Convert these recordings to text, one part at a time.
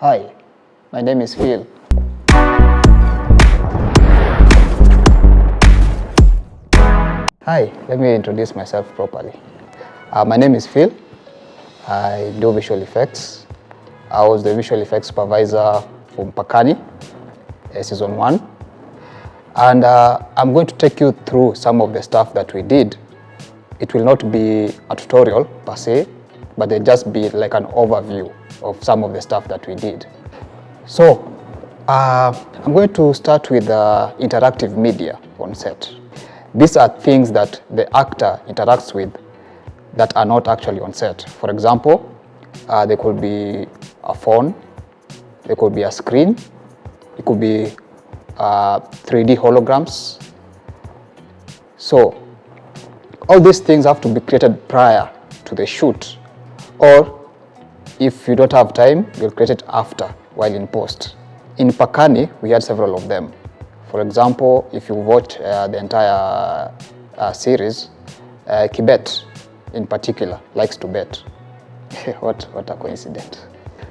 Hi, my name is Phil. Hi, let me introduce myself properly. My name is Phil. I do visual effects. I was the visual effects supervisor for Mpakani, season 1. And I'm going to take you through some of the stuff that we did. It will not be a tutorial per se, but it'll just be like an overview of some of the stuff that we did. So, I'm going to start with interactive media on set. These are things that the actor interacts with that are not actually on set. For example, there could be a phone, there could be a screen, it could be 3D holograms. So, all these things have to be created prior to the shoot, or if you don't have time, you'll create it after while in post. In Mpakani, we had several of them. For example, if you watch the entire series, Kibet in particular likes to bet. What a coincidence.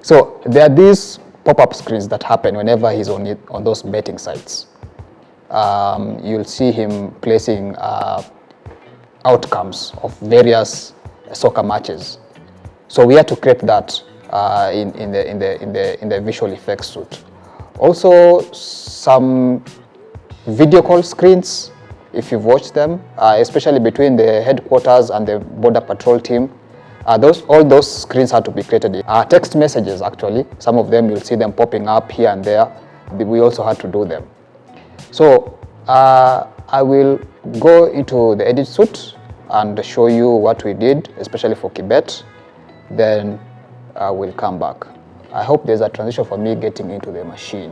So there are these pop-up screens that happen whenever he's on those betting sites. You'll see him placing outcomes of various soccer matches. So we had to create that in the visual effects suite. Also, some video call screens, if you've watched them, especially between the headquarters and the border patrol team, all those screens had to be created. Text messages, actually, some of them you'll see them popping up here and there. We also had to do them. So I will go into the edit suite and show you what we did, especially for Kibet. Then we'll come back. I hope there's a transition for me getting into the machine.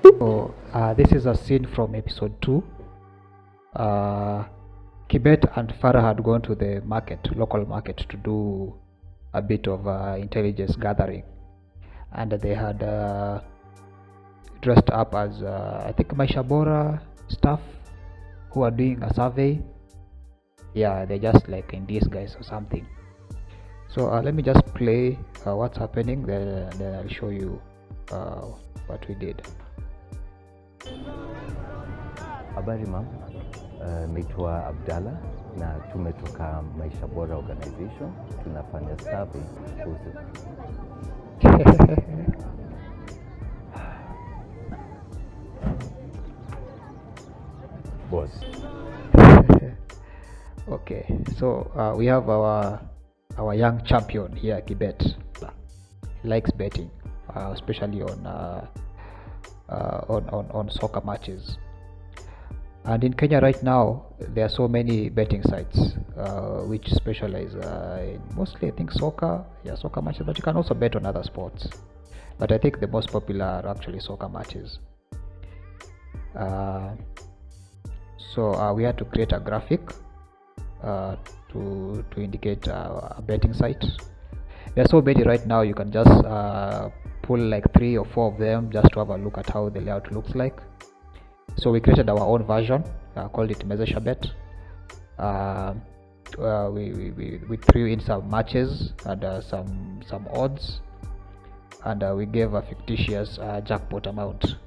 So this is a scene from episode 2. Kibet and Farah had gone to the local market, to do a bit of intelligence gathering, and they had dressed up as I think Maishabora staff who are doing a survey. Yeah, they're just like in disguise or something. So let me just play what's happening, then I'll show you what we did. Habari ma'am, naitwa Abdalla na tumetoka Maisha Bora Organization, tunafanya survey kuhusu boss. Okay, so we have our young champion here, Kibet. He likes betting, especially on soccer matches. And in Kenya right now, there are so many betting sites which specialize in mostly, I think, soccer matches, but you can also bet on other sports. But I think the most popular are actually soccer matches. So we had to create a graphic to indicate a betting site. There are so many right now, you can just pull like 3 or 4 of them just to have a look at how the layout looks like. So we created our own version, called it Mezeshabet. We threw in some matches and some odds, and we gave a fictitious jackpot amount.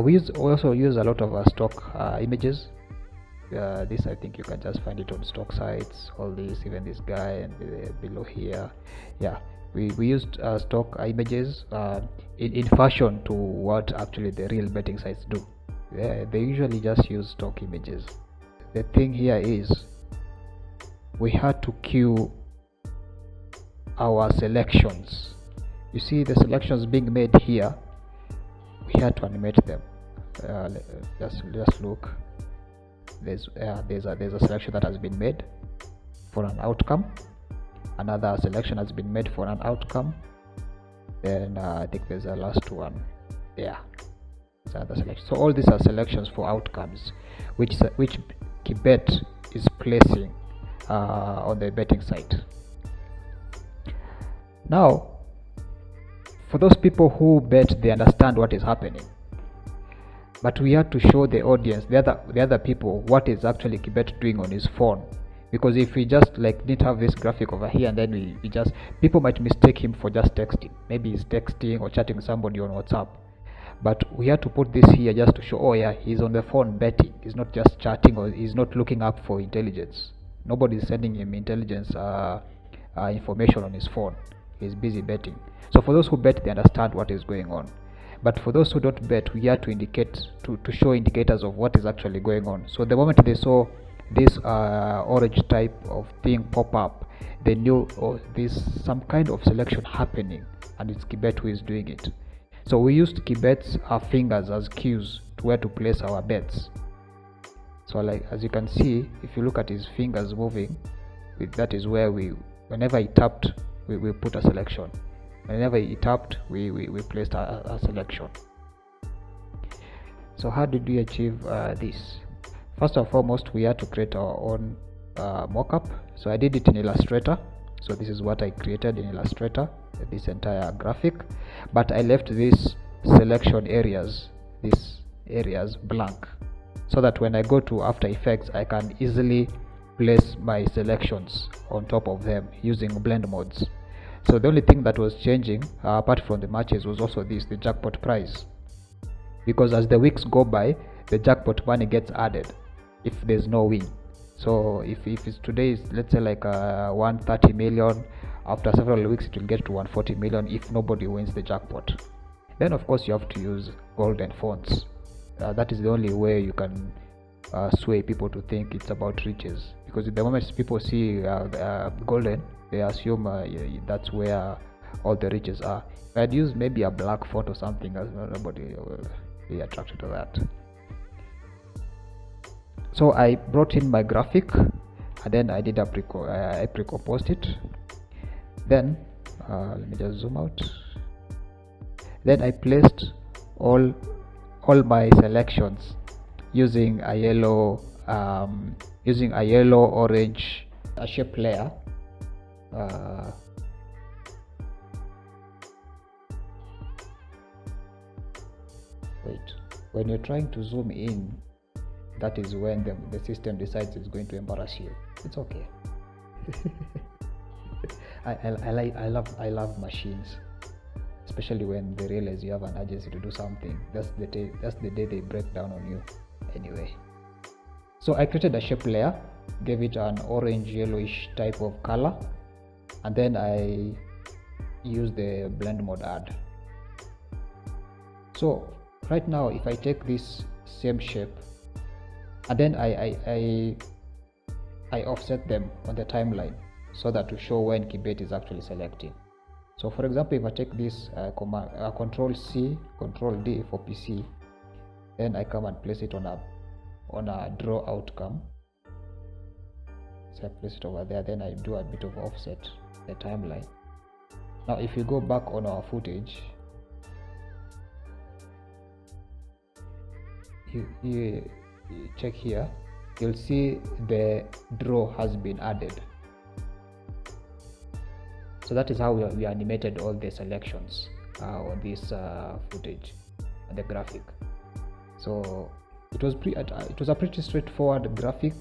We also use a lot of stock images. This, I think you can just find it on stock sites, all this, even this guy and below here. Yeah, we used stock images in fashion to what actually the real betting sites do. They usually just use stock images. The thing here is we had to cue our selections. You see the selections being made here, we had to animate them. Just look. There's a selection that has been made for an outcome. Another selection has been made for an outcome. Then I think there's a last one. Yeah, there's another selection. So all these are selections for outcomes, which Kibet is placing on the betting site. Now, for those people who bet, they understand what is happening. But we have to show the audience, the other people, what is actually Kibet doing on his phone because if we just like didn't have this graphic over here and then we just, people might mistake him for just texting. Maybe he's texting or chatting with somebody on WhatsApp, but we had to put this here just to show, oh yeah, he's on the phone betting. He's not just chatting, or he's not looking up for intelligence. Nobody's sending him intelligence information on his phone. He's busy betting. So for those who bet, they understand what is going on. But for those who don't bet, we had to indicate, to show indicators of what is actually going on. So the moment they saw this orange type of thing pop up, they knew, oh, there's some kind of selection happening, and it's Kibet who is doing it. So we used Kibet's fingers as cues to where to place our bets. So like, as you can see, if you look at his fingers moving, that is where whenever he tapped, we put a selection. Whenever he tapped, we placed a selection. So how did we achieve this? First and foremost, we had to create our own mockup. So I did it in Illustrator. So this is what I created in Illustrator, this entire graphic. But I left these selection areas, blank, so that when I go to After Effects, I can easily place my selections on top of them using blend modes. So the only thing that was changing, apart from the matches, was also the jackpot prize, because as the weeks go by, the jackpot money gets added if there's no win. So if it's today, let's say like 130 million, after several weeks it will get to 140 million if nobody wins the jackpot. Then of course you have to use golden fonts. That is the only way you can sway people to think it's about riches, because the moment people see golden, they assume that's where all the riches are. If I'd use maybe a black font or something, nobody will be attracted to that. So I brought in my graphic, and then I did I pre-composed it. Then let me just zoom out. Then I placed all my selections using a yellow orange shape layer. Wait, when you're trying to zoom in, that is when the system decides it's going to embarrass you. It's okay. I love machines, especially when they realize you have an urgency to do something. That's the day they break down on you. Anyway, so I created a shape layer, gave it an orange yellowish type of color, and then I used the blend mode add. So right now, if I take this same shape and then I offset them on the timeline, so that to show when Kibet is actually selecting. So for example, if I take this Control C, Control D for PC, then I come and place it on a draw outcome. So I place it over there, then I do a bit of offset the timeline. Now if you go back on our footage, you check here, you'll see the draw has been added. So that is how we animated all the selections on this footage and the graphic. So it was a pretty straightforward graphic.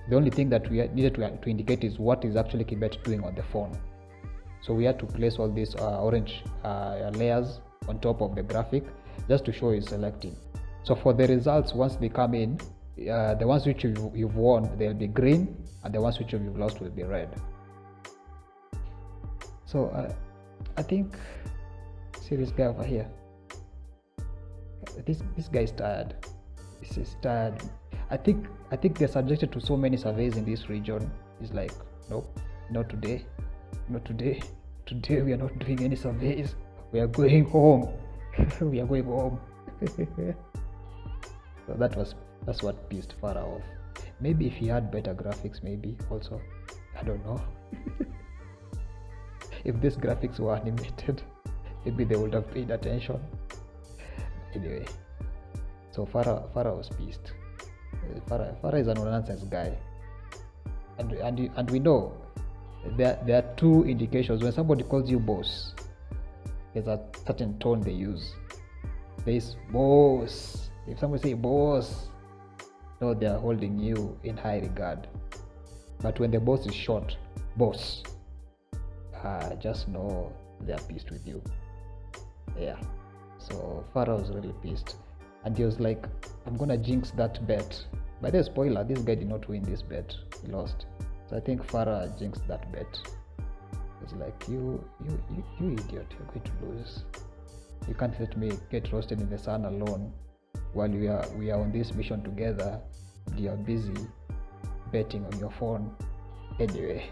The only thing that we needed to indicate is what is actually Kibet doing on the phone. So we had to place all these orange layers on top of the graphic just to show it's selecting. So for the results, once they come in, the ones which you've won, they'll be green, and the ones which you've lost will be red. So I think, see this guy over here. This guy is tired. This is tired. I think they're subjected to so many surveys in this region. It's like, nope, not today, not today. Today we are not doing any surveys. We are going home. We are going home. So that's what pissed Farah off. Maybe if he had better graphics, maybe also, I don't know. If these graphics were animated, maybe they would have paid attention. Anyway, so Farah was pissed. Farah is a no-nonsense guy, and we know there are two indications when somebody calls you boss. There's a certain tone they use. There is boss. If somebody say boss, no, they are holding you in high regard. But when the boss is short, boss, just know they are pissed with you. Yeah. So Farah was really pissed, and he was like, I'm gonna jinx that bet. By the way, spoiler, this guy did not win this bet, he lost. So I think Farah jinxed that bet. It's like, you idiot, you're going to lose. You can't let me get roasted in the sun alone while we are on this mission together. You are busy betting on your phone. Anyway,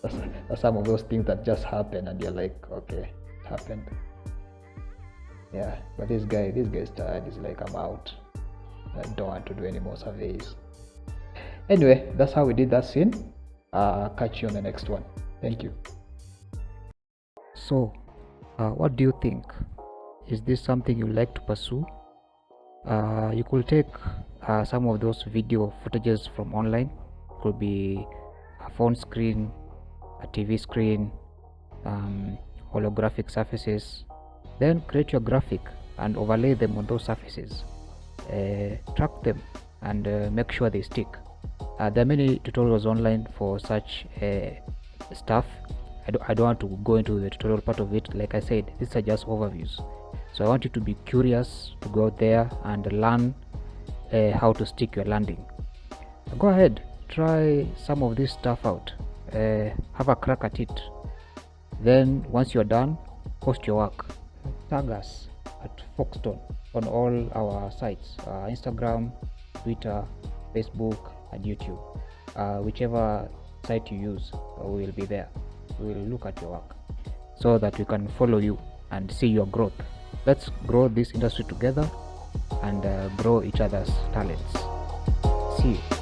that's some of those things that just happen, and you're like, okay, it happened. Yeah, but this guy is tired. He's like, I'm out. I don't want to do any more surveys. Anyway, that's how we did that scene. Catch you on the next one. Thank you. So, what do you think? Is this something you like to pursue? You could take some of those video footages from online. It could be a phone screen, a TV screen, holographic surfaces. Then create your graphic and overlay them on those surfaces. Track them and make sure they stick. There are many tutorials online for such stuff. I don't want to go into the tutorial part of it. Like I said, these are just overviews. So I want you to be curious, to go out there and learn how to stick your landing. Go ahead, try some of this stuff out. Have a crack at it. Then once you're done, post your work. Tag us at Foxton on all our sites, Instagram, Twitter, Facebook, and YouTube. Whichever site you use, we will be there. We will look at your work so that we can follow you and see your growth. Let's grow this industry together and grow each other's talents. See you.